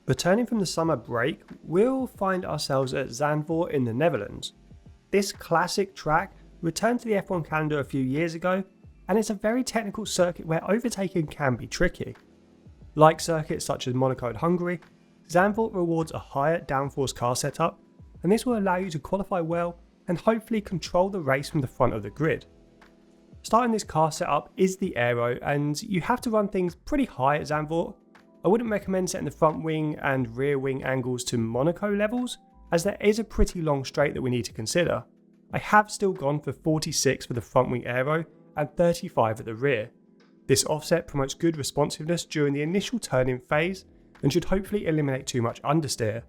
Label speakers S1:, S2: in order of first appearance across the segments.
S1: Returning from the summer break, we'll find ourselves at Zandvoort in the Netherlands. This classic track returned to the F1 calendar a few years ago, and it's a very technical circuit where overtaking can be tricky. Like circuits such as Monaco and Hungary, Zandvoort rewards a higher downforce car setup, and this will allow you to qualify well and hopefully control the race from the front of the grid. Starting this car setup is the aero, and you have to run things pretty high at Zandvoort. I wouldn't recommend setting the front wing and rear wing angles to Monaco levels, as there is a pretty long straight that we need to consider. I have still gone for 46 for the front wing aero and 35 at the rear. This offset promotes good responsiveness during the initial turn-in phase and should hopefully eliminate too much understeer.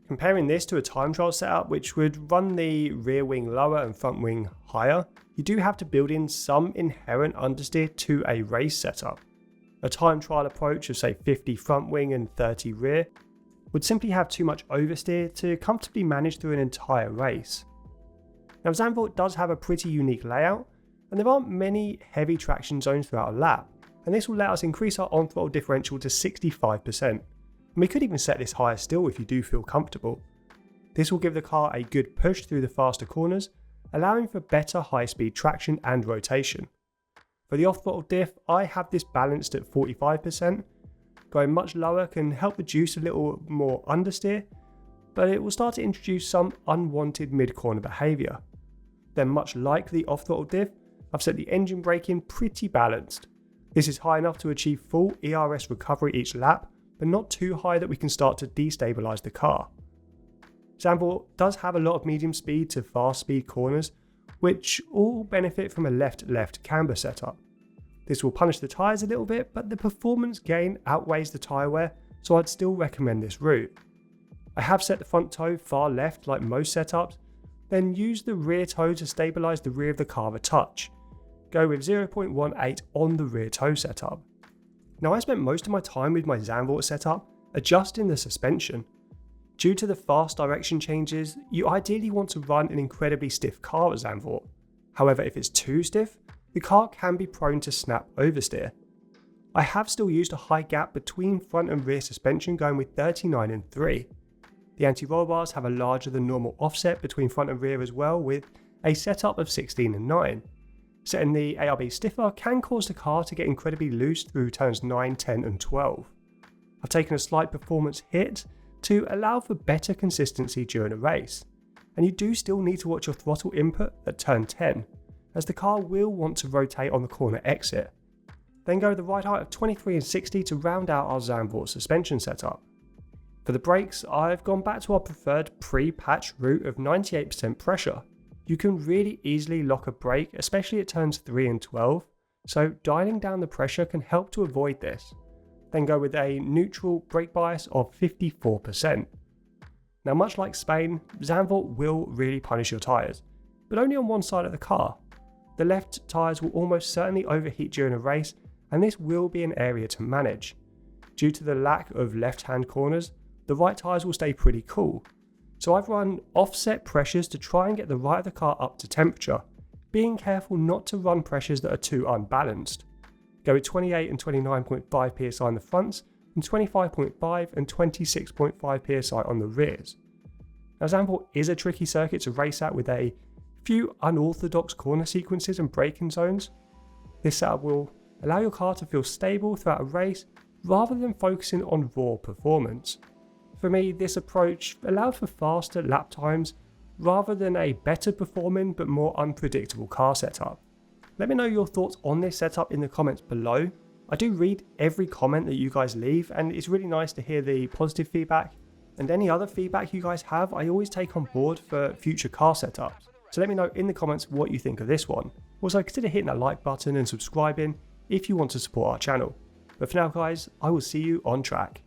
S1: Comparing this to a time trial setup which would run the rear wing lower and front wing higher, you do have to build in some inherent understeer to a race setup. A time trial approach of say 50 front wing and 30 rear would simply have too much oversteer to comfortably manage through an entire race. Now Zandvoort does have a pretty unique layout, and there aren't many heavy traction zones throughout a lap, and this will let us increase our on-throttle differential to 65%, and we could even set this higher still if you do feel comfortable. This will give the car a good push through the faster corners, allowing for better high-speed traction and rotation. For the off-throttle diff, I have this balanced at 45%. Going much lower can help reduce a little more understeer, but it will start to introduce some unwanted mid-corner behaviour. Then much like the off-throttle diff, I've set the engine braking pretty balanced. This is high enough to achieve full ERS recovery each lap, but not too high that we can start to destabilise the car. Zandvoort does have a lot of medium speed to fast speed corners, which all benefit from a left-left camber setup. This will punish the tyres a little bit, but the performance gain outweighs the tyre wear, so I'd still recommend this route. I have set the front toe far left like most setups, then use the rear toe to stabilise the rear of the car a touch. Go with 0.18 on the rear toe setup. Now I spent most of my time with my Zandvoort setup adjusting the suspension. Due to the fast direction changes, you ideally want to run an incredibly stiff car at Zandvoort. However, if it's too stiff, the car can be prone to snap oversteer. I have still used a high gap between front and rear suspension, going with 39 and 3. The anti-roll bars have a larger than normal offset between front and rear as well, with a setup of 16 and 9. Setting the ARB stiffer can cause the car to get incredibly loose through turns 9, 10 and 12. I've taken a slight performance hit to allow for better consistency during a race, and you do still need to watch your throttle input at turn 10, as the car will want to rotate on the corner exit. Then go the ride height of 23 and 60 to round out our Zandvoort suspension setup. For the brakes, I've gone back to our preferred pre-patch route of 98% pressure. You can really easily lock a brake, especially at turns 3 and 12, so dialing down the pressure can help to avoid this. Then go with a neutral brake bias of 54%. Now much like Spain, Zandvoort will really punish your tyres, but only on one side of the car. The left tyres will almost certainly overheat during a race, and this will be an area to manage. Due to the lack of left-hand corners, the right tyres will stay pretty cool. So I've run offset pressures to try and get the right of the car up to temperature, being careful not to run pressures that are too unbalanced. Go with 28 and 29.5 psi on the fronts, and 25.5 and 26.5 psi on the rears. Now Zandvoort is a tricky circuit to race at with a few unorthodox corner sequences and braking zones. This setup will allow your car to feel stable throughout a race rather than focusing on raw performance. For me, this approach allowed for faster lap times rather than a better performing but more unpredictable car setup. Let me know your thoughts on this setup in the comments below. I do read every comment that you guys leave, and it's really nice to hear the positive feedback, and any other feedback you guys have I always take on board for future car setups. So let me know in the comments what you think of this one. Also consider hitting that like button and subscribing if you want to support our channel. But for now guys, I will see you on track.